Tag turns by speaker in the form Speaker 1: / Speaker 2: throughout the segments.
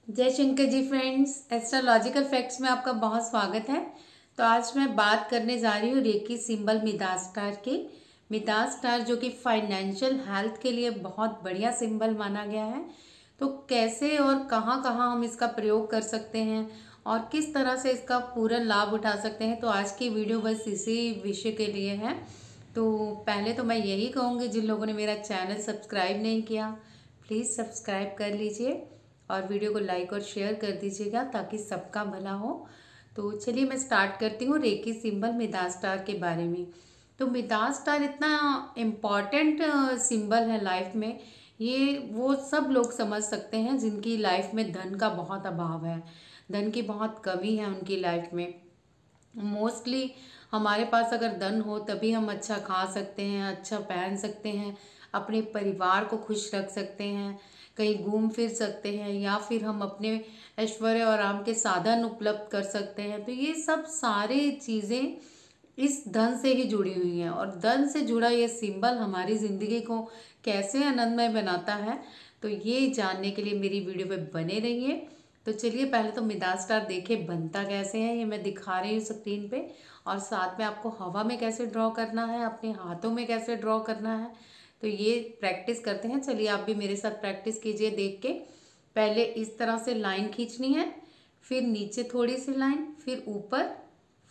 Speaker 1: जय Shankar ji friends, astrological facts में आपका बहुत स्वागत है। तो आज मैं बात करने जा रही हूँ रेकी सिंबल मिदास स्टार की। मिदास स्टार जो कि फाइनेंशियल हेल्थ के लिए बहुत बढ़िया सिंबल माना गया है। तो कैसे और कहाँ कहाँ हम इसका प्रयोग कर सकते हैं और किस तरह से इसका पूरा लाभ उठा सकते हैं, तो आज की वीडियो बस इसी विषय के लिए है। तो पहले तो मैं यही कहूँगी, जिन लोगों ने मेरा चैनल सब्सक्राइब नहीं किया प्लीज़ सब्सक्राइब कर लीजिए और वीडियो को लाइक और शेयर कर दीजिएगा ताकि सबका भला हो। तो चलिए मैं स्टार्ट करती हूँ रेकी सिंबल मिदास स्टार के बारे में। तो मिदास स्टार इतना इम्पॉर्टेंट सिंबल है लाइफ में, ये वो सब लोग समझ सकते हैं जिनकी लाइफ में धन का बहुत अभाव है, धन की बहुत कमी है उनकी लाइफ में। मोस्टली हमारे पास अगर धन हो तभी हम अच्छा खा सकते हैं, अच्छा पहन सकते हैं, अपने परिवार को खुश रख सकते हैं, कहीं घूम फिर सकते हैं, या फिर हम अपने ऐश्वर्य और आराम के साधन उपलब्ध कर सकते हैं। तो ये सब सारी चीज़ें इस धन से ही जुड़ी हुई हैं, और धन से जुड़ा ये सिंबल हमारी ज़िंदगी को कैसे आनंदमय बनाता है, तो ये जानने के लिए मेरी वीडियो पे बने रहिए। तो चलिए पहले तो मिदास स्टार देखे बनता कैसे है, ये मैं दिखा रही हूँ स्क्रीन पे, और साथ में आपको हवा में कैसे ड्रॉ करना है, अपने हाथों में कैसे ड्रॉ करना है, तो ये प्रैक्टिस करते हैं। चलिए आप भी मेरे साथ प्रैक्टिस कीजिए देख के। पहले इस तरह से लाइन खींचनी है, फिर नीचे थोड़ी सी लाइन, फिर ऊपर,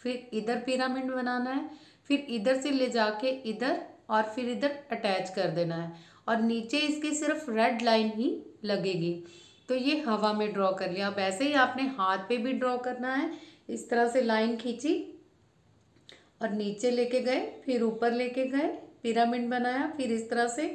Speaker 1: फिर इधर पिरामिड बनाना है, फिर इधर से ले जाके इधर और फिर इधर अटैच कर देना है, और नीचे इसके सिर्फ रेड लाइन ही लगेगी। तो ये हवा में ड्रॉ कर लिया। अब ऐसे ही आपने हाथ पे भी ड्रॉ करना है। इस तरह से लाइन खींची और नीचे लेके गए, फिर ऊपर लेके गए, पिरामिड बनाया, फिर इस तरह से,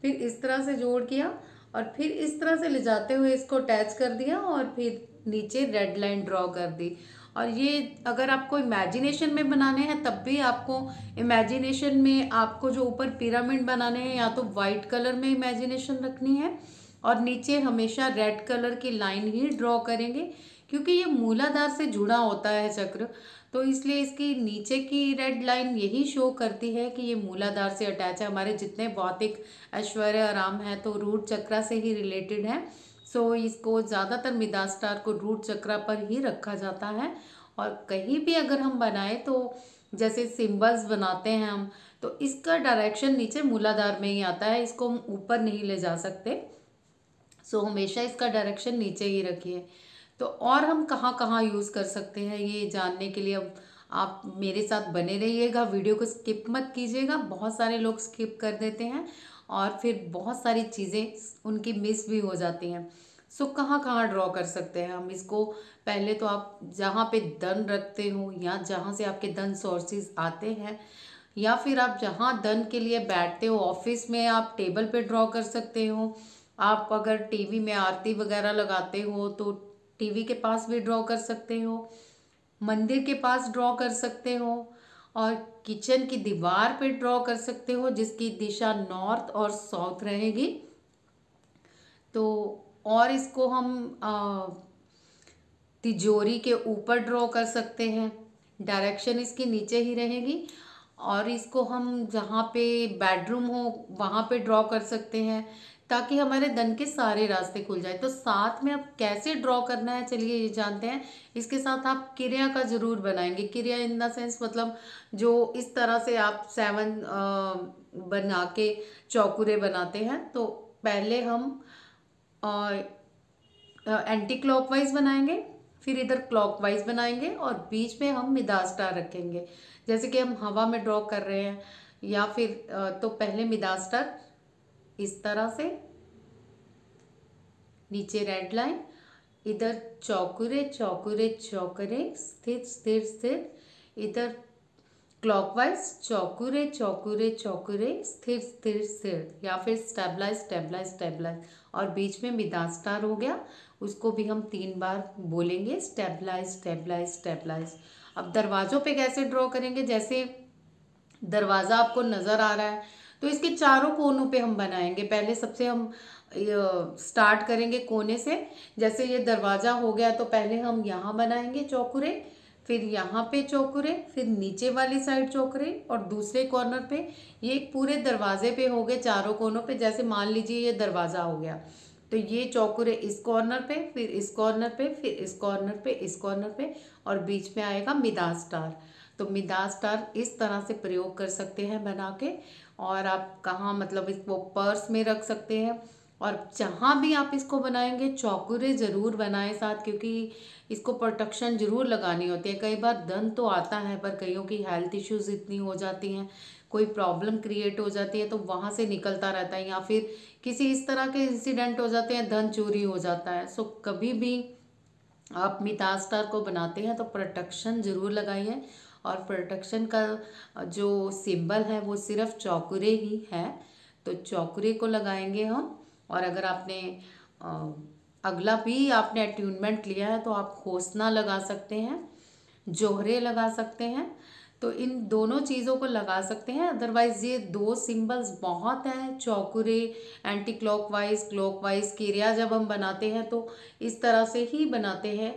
Speaker 1: फिर इस तरह से जोड़ किया, और फिर इस तरह से ले जाते हुए इसको अटैच कर दिया, और फिर नीचे रेड लाइन ड्रॉ कर दी। और ये अगर आपको इमेजिनेशन में बनाने हैं तब भी आपको इमेजिनेशन में आपको जो ऊपर पिरामिड बनाने हैं या तो वाइट कलर में इमेजिनेशन रखनी है, और नीचे हमेशा रेड कलर की लाइन ही ड्रॉ करेंगे, क्योंकि ये मूलाधार से जुड़ा होता है चक्र। तो इसलिए इसकी नीचे की रेड लाइन यही शो करती है कि ये मूलाधार से अटैच है। हमारे जितने भौतिक ऐश्वर्य आराम है तो रूट चक्रा से ही रिलेटेड है। सो इसको ज़्यादातर मिदास स्टार को रूट चक्रा पर ही रखा जाता है। और कहीं भी अगर हम बनाए तो जैसे सिंबल्स बनाते हैं हम, तो इसका डायरेक्शन नीचे मूलाधार में ही आता है, इसको हम ऊपर नहीं ले जा सकते। सो हमेशा इसका डायरेक्शन नीचे ही रखिए। तो और हम कहाँ कहाँ यूज़ कर सकते हैं ये जानने के लिए अब आप मेरे साथ बने रहिएगा, वीडियो को स्किप मत कीजिएगा। बहुत सारे लोग स्किप कर देते हैं और फिर बहुत सारी चीज़ें उनकी मिस भी हो जाती हैं। सो कहाँ कहाँ ड्रॉ कर सकते हैं हम इसको। पहले तो आप जहाँ पे धन रखते हो या जहाँ से आपके धन सोर्सेज आते हैं, या फिर आप जहाँ धन के लिए बैठते हो, ऑफिस में आप टेबल पे ड्रॉ कर सकते हो। आप अगर टीवी में आरती वगैरह लगाते हो तो टीवी के पास भी ड्रॉ कर सकते हो, मंदिर के पास ड्रॉ कर सकते हो, और किचन की दीवार पे ड्रॉ कर सकते हो जिसकी दिशा नॉर्थ और साउथ रहेगी। तो और इसको हम तिजोरी के ऊपर ड्रॉ कर सकते हैं, डायरेक्शन इसकी नीचे ही रहेगी। और इसको हम जहाँ पे बेडरूम हो वहाँ पे ड्रॉ कर सकते हैं ताकि हमारे धन के सारे रास्ते खुल जाए। तो साथ में अब कैसे ड्रॉ करना है चलिए ये जानते हैं। इसके साथ आप क्रिया का जरूर बनाएंगे। क्रिया इन द सेंस मतलब जो इस तरह से आप 7 बना के चौकुरे बनाते हैं, तो पहले हम एंटी क्लॉकवाइज बनाएंगे, फिर इधर क्लॉकवाइज बनाएंगे, और बीच में हम मिदास स्टार रखेंगे जैसे कि हम हवा में ड्रॉ कर रहे हैं। या फिर तो पहले मिदास स्टार इस तरह से, नीचे रेड लाइन, इधर चौकुरे चौकुरे चौकुरे, स्थिर स्थिर स्थिर, इधर क्लॉकवाइज चौकुरे चौकुरे चौकुरे, स्थिर स्थिर स्थिर, या फिर स्टेबलाइज स्टेबलाइज स्टेबलाइज, और बीच में मिदास स्टार हो गया। उसको भी हम 3 बार बोलेंगे, स्टेबलाइज स्टेबलाइज स्टेबलाइज। अब दरवाजों पे कैसे ड्रॉ करेंगे, जैसे दरवाज़ा आपको नज़र आ रहा है तो इसके चारों कोनों पे हम बनाएंगे। पहले सबसे हम स्टार्ट करेंगे कोने से। जैसे ये दरवाज़ा हो गया तो पहले हम यहाँ बनाएंगे चौकुरे, फिर यहाँ पे चौकुरे, फिर नीचे वाली साइड चौकुरे, और दूसरे कॉर्नर पे। ये पूरे दरवाजे पे हो गए चारों कोनों पे। जैसे मान लीजिए ये दरवाज़ा हो गया तो तो ये चौकुरे इस कॉर्नर पे, फिर इस कॉर्नर पे, फिर इस कॉर्नर पे, इस कॉर्नर पे, और बीच में आएगा मिदास स्टार। तो मिदास स्टार इस तरह से प्रयोग कर सकते हैं बना के। और आप कहाँ मतलब इसको पर्स में रख सकते हैं, और जहाँ भी आप इसको बनाएंगे चौकुरे ज़रूर बनाएं साथ, क्योंकि इसको प्रोटेक्शन ज़रूर लगानी होती है। कई बार दंत तो आता है, पर कईयों की हेल्थ इश्यूज इतनी हो जाती हैं, कोई प्रॉब्लम क्रिएट हो जाती है तो वहाँ से निकलता रहता है, या फिर किसी इस तरह के इंसिडेंट हो जाते हैं, धन चोरी हो जाता है। सो कभी भी आप मिताज स्टार को बनाते हैं तो प्रोटेक्शन ज़रूर लगाइए। और प्रोटेक्शन का जो सिंबल है वो सिर्फ चौकुरे ही है, तो चौकुरे को लगाएंगे हम। और अगर आपने अगला भी आपने अट्यूनमेंट लिया है तो आप खोसना लगा सकते हैं, जोहरे लगा सकते हैं, तो इन दोनों चीज़ों को लगा सकते हैं। अदरवाइज ये दो सिंबल्स बहुत हैं, चौकुरे एंटी क्लॉकवाइज क्लॉकवाइज क्रिया जब हम बनाते हैं तो इस तरह से ही बनाते हैं।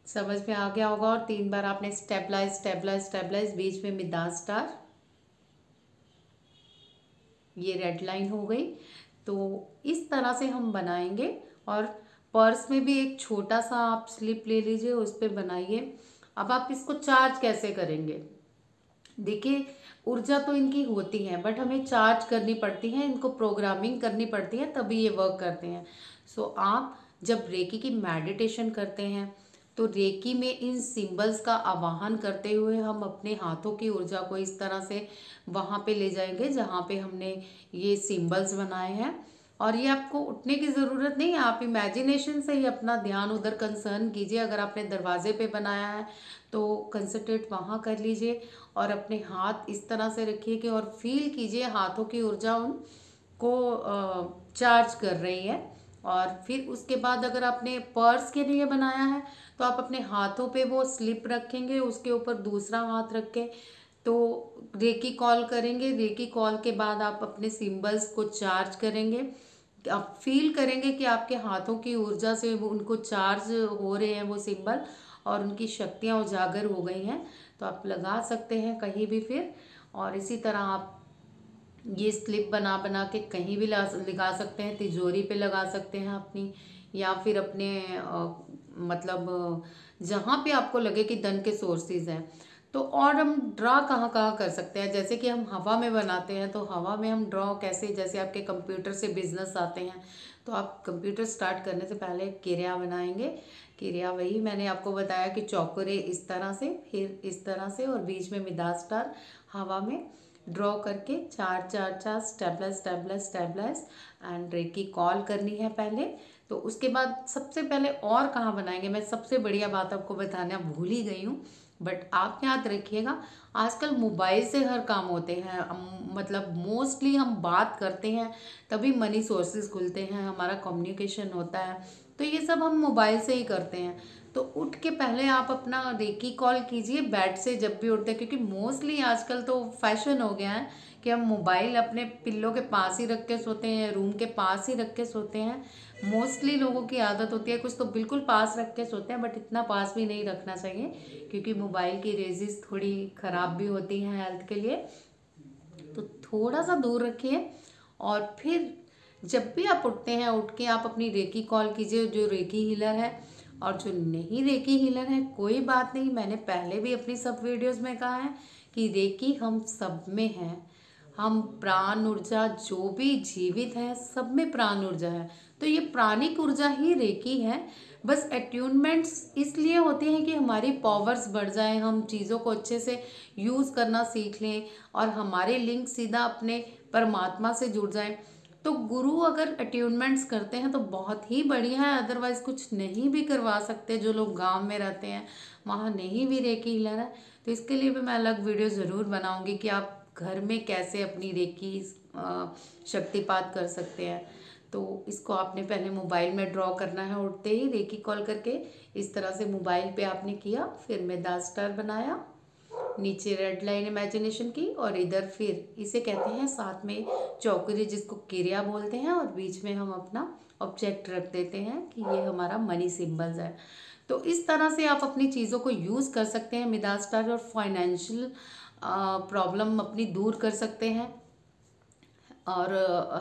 Speaker 1: समझ में आ गया होगा। और 3 बार आपने स्टेबलाइज स्टेबलाइज स्टेबलाइज, बीच में मिदास स्टार, ये रेड लाइन हो गई। तो इस तरह से हम बनाएंगे। और पर्स में भी एक छोटा सा आप स्लिप ले लीजिए, उस पर बनाइए। अब आप इसको चार्ज कैसे करेंगे? देखिए, ऊर्जा तो इनकी होती है, बट हमें चार्ज करनी पड़ती है, इनको प्रोग्रामिंग करनी पड़ती है, तभी ये वर्क करते हैं। सो आप जब रेकी की मेडिटेशन करते हैं तो रेकी में इन सिंबल्स का आवाहन करते हुए हम अपने हाथों की ऊर्जा को इस तरह से वहाँ पे ले जाएंगे जहाँ पे हमने ये सिंबल्स बनाए हैं। और ये आपको उठने की ज़रूरत नहीं है, आप इमेजिनेशन से ही अपना ध्यान उधर कंसर्न कीजिए। अगर आपने दरवाजे पे बनाया है तो कंसंट्रेट वहाँ कर लीजिए, और अपने हाथ इस तरह से रखिए कि और फील कीजिए हाथों की ऊर्जा उनको चार्ज कर रही है। और फिर उसके बाद अगर आपने पर्स के लिए बनाया है तो आप अपने हाथों पे वो स्लिप रखेंगे, उसके ऊपर दूसरा हाथ रख के तो रेकी कॉल करेंगे। रेकी कॉल के बाद आप अपने सिंबल्स को चार्ज करेंगे। आप फील करेंगे कि आपके हाथों की ऊर्जा से वो उनको चार्ज हो रहे हैं वो सिंबल, और उनकी शक्तियाँ उजागर हो गई हैं। तो आप लगा सकते हैं कहीं भी फिर। और इसी तरह आप ये स्लिप बना बना के कहीं भी लगा सकते हैं, तिजोरी पे लगा सकते हैं अपनी, या फिर अपने मतलब जहाँ पे आपको लगे कि धन के सोर्सेज हैं। तो और हम ड्रॉ कहाँ कहाँ कर सकते हैं, जैसे कि हम हवा में बनाते हैं तो हवा में हम ड्रॉ कैसे, जैसे आपके कंप्यूटर से बिजनेस आते हैं तो आप कंप्यूटर स्टार्ट करने से पहले क्रिया बनाएंगे। क्रिया वही मैंने आपको बताया कि चौकुरे इस तरह से, फिर इस तरह से, और बीच में मिदास स्टार हवा में ड्रॉ करके चार चार चार stabilise stabilise stabilise and recce call करनी है पहले। तो उसके बाद सबसे पहले और कहाँ बनाएंगे, मैं सबसे बढ़िया बात आपको बताना भूल ही गई हूँ, बट आप याद रखिएगा आजकल मोबाइल से हर काम होते हैं। मतलब मोस्टली हम बात करते हैं तभी मनी सोर्सेज खुलते हैं, हमारा कम्युनिकेशन होता है, तो ये सब हम मोबाइल से ही करते हैं। तो उठ के पहले आप अपना रेकी कॉल कीजिए बेड से जब भी उठते हैं, क्योंकि मोस्टली आजकल तो फैशन हो गया है कि हम मोबाइल अपने पिल्लों के पास ही रख के सोते हैं, रूम के पास ही रख के सोते हैं। मोस्टली लोगों की आदत होती है, कुछ तो बिल्कुल पास रख के सोते हैं, बट इतना पास भी नहीं रखना चाहिए क्योंकि मोबाइल की रेजिस थोड़ी ख़राब भी होती हैं हेल्थ के लिए। तो थोड़ा सा दूर रखिए। और फिर जब भी आप उठते हैं, उठ के आप अपनी रेकी कॉल कीजिए, जो रेकी हीलर है। और जो नहीं रेकी हीलर है कोई बात नहीं, मैंने पहले भी अपनी सब वीडियोस में कहा है कि रेकी हम सब में है। हम प्राण ऊर्जा, जो भी जीवित है सब में प्राण ऊर्जा है, तो ये प्राणिक ऊर्जा ही रेकी है। बस अट्यूनमेंट्स इसलिए होते हैं कि हमारी पावर्स बढ़ जाए, हम चीज़ों को अच्छे से यूज़ करना सीख लें और हमारे लिंक सीधा अपने परमात्मा से जुड़ जाएं। तो गुरु अगर अट्यूनमेंट्स करते हैं तो बहुत ही बढ़िया है, अदरवाइज कुछ नहीं भी करवा सकते। जो लोग गांव में रहते हैं वहाँ नहीं भी रेकी हीलर है, तो इसके लिए भी मैं अलग वीडियो ज़रूर बनाऊंगी कि आप घर में कैसे अपनी रेकी शक्तिपात कर सकते हैं। तो इसको आपने पहले मोबाइल में ड्रॉ करना है, उठते ही रेकी कॉल करके इस तरह से मोबाइल पे आपने किया, फिर मिदास स्टार बनाया, नीचे रेड लाइन इमेजिनेशन की, और इधर फिर इसे कहते हैं साथ में चौकरी जिसको क्रिया बोलते हैं, और बीच में हम अपना ऑब्जेक्ट रख देते हैं कि ये हमारा मनी सिंबल्स है। तो इस तरह से आप अपनी चीज़ों को यूज़ कर सकते हैं मिदास स्टार, और फाइनेंशियल प्रॉब्लम अपनी दूर कर सकते हैं। और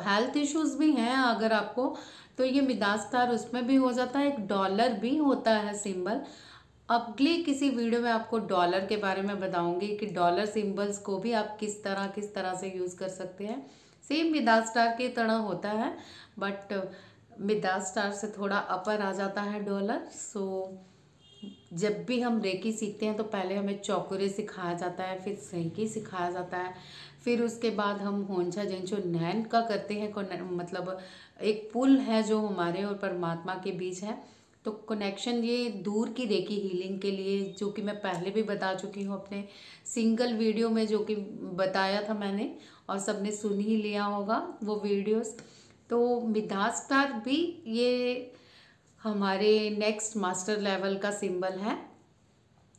Speaker 1: हेल्थ इश्यूज भी हैं अगर आपको, तो ये मिदास स्टार उसमें भी हो जाता है। एक डॉलर भी होता है सिंबल। अगली किसी वीडियो में आपको डॉलर के बारे में बताऊंगी कि डॉलर सिंबल्स को भी आप किस तरह से यूज़ कर सकते हैं। सेम मिदास स्टार की तरह होता है, बट मिदास स्टार से थोड़ा अपर आ जाता है डॉलर। सो जब भी हम रेकी सीखते हैं तो पहले हमें चौकुरे सिखाया जाता है, फिर सैकी सिखाया जाता है, फिर उसके बाद हम होंशा जिनशो नैन का करते हैं। मतलब एक पुल है जो हमारे और परमात्मा के बीच है। तो कनेक्शन ये दूर की रेकी हीलिंग के लिए, जो कि मैं पहले भी बता चुकी हूँ अपने सिंगल वीडियो में, जो कि बताया था मैंने और सबने सुन ही लिया होगा वो वीडियोस। तो मिदास स्टार भी ये हमारे नेक्स्ट मास्टर लेवल का सिंबल है।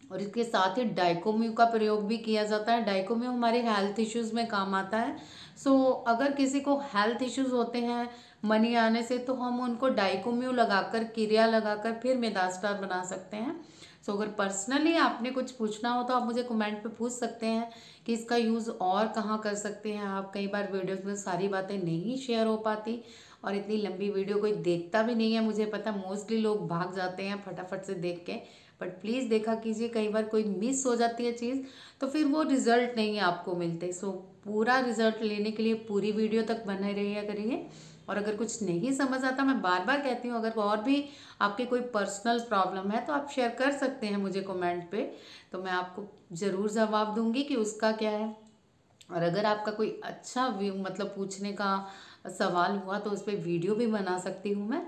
Speaker 1: और इसके साथ ही डाइकोम्यू का प्रयोग भी किया जाता है। डाइकोम्यू हमारे हेल्थ इश्यूज में काम आता है। सो अगर किसी को हेल्थ इश्यूज होते हैं मनी आने से, तो हम उनको डाइकोम्यू लगाकर, क्रिया लगाकर फिर मिदास स्टार बना सकते हैं। सो अगर पर्सनली आपने कुछ पूछना हो तो आप मुझे कमेंट पे पूछ सकते हैं कि इसका यूज़ और कहाँ कर सकते हैं आप। कई बार वीडियोस में सारी बातें नहीं शेयर हो पाती और इतनी लंबी वीडियो कोई देखता भी नहीं है, मुझे पता। मोस्टली लोग भाग जाते हैं फटाफट से देख के, बट प्लीज़ देखा कीजिए, कई बार कोई मिस हो जाती है चीज़ तो फिर वो रिजल्ट नहीं आपको मिलते। सो पूरा रिजल्ट लेने के लिए पूरी वीडियो तक बने रहिए करिए। और अगर कुछ नहीं समझ आता, मैं बार बार कहती हूँ, अगर और भी आपके कोई पर्सनल प्रॉब्लम है तो आप शेयर कर सकते हैं मुझे कमेंट पे, तो मैं आपको ज़रूर जवाब दूंगी कि उसका क्या है। और अगर आपका कोई अच्छा मतलब पूछने का सवाल हुआ तो उस पर वीडियो भी बना सकती हूँ मैं,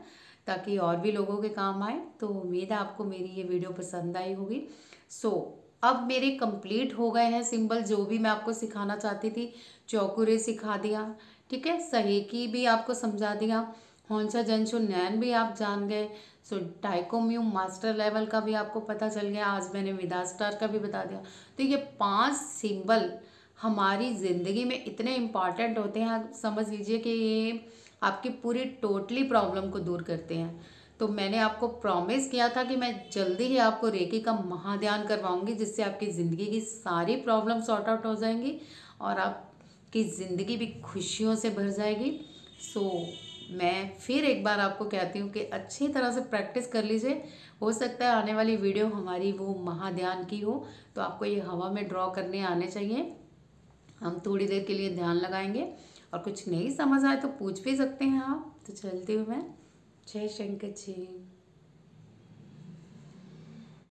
Speaker 1: ताकि और भी लोगों के काम आए। तो उम्मीद है आपको मेरी ये वीडियो पसंद आई होगी। सो अब मेरे कंप्लीट हो गए हैं सिंबल जो भी मैं आपको सिखाना चाहती थी। चौकुरे सिखा दिया, ठीक है, सहेकी भी आपको समझा दिया, होंशा जंशो नैन भी आप जान गए। सो डाइकोम्यू मास्टर लेवल का भी आपको पता चल गया। आज मैंने मिदास स्टार का भी बता दिया। तो ये 5 सिंबल हमारी ज़िंदगी में इतने इम्पॉर्टेंट होते हैं, आप समझ लीजिए कि ये आपकी पूरी टोटली प्रॉब्लम को दूर करते हैं। तो मैंने आपको प्रॉमिस किया था कि मैं जल्दी ही आपको रेकी का महाध्यान करवाऊंगी, जिससे आपकी ज़िंदगी की सारी प्रॉब्लम सॉर्ट आउट हो जाएंगी और आपकी ज़िंदगी भी खुशियों से भर जाएगी। सो मैं फिर एक बार आपको कहती हूँ कि अच्छी तरह से प्रैक्टिस कर लीजिए। हो सकता है आने वाली वीडियो हमारी वो महाध्यान की हो, तो आपको ये हवा में ड्रॉ करने आने चाहिए। हम थोड़ी देर के लिए ध्यान लगाएंगे और कुछ नहीं समझ आए तो पूछ भी सकते हैं आप। तो चलती हूँ मैं। जय शंकर जी।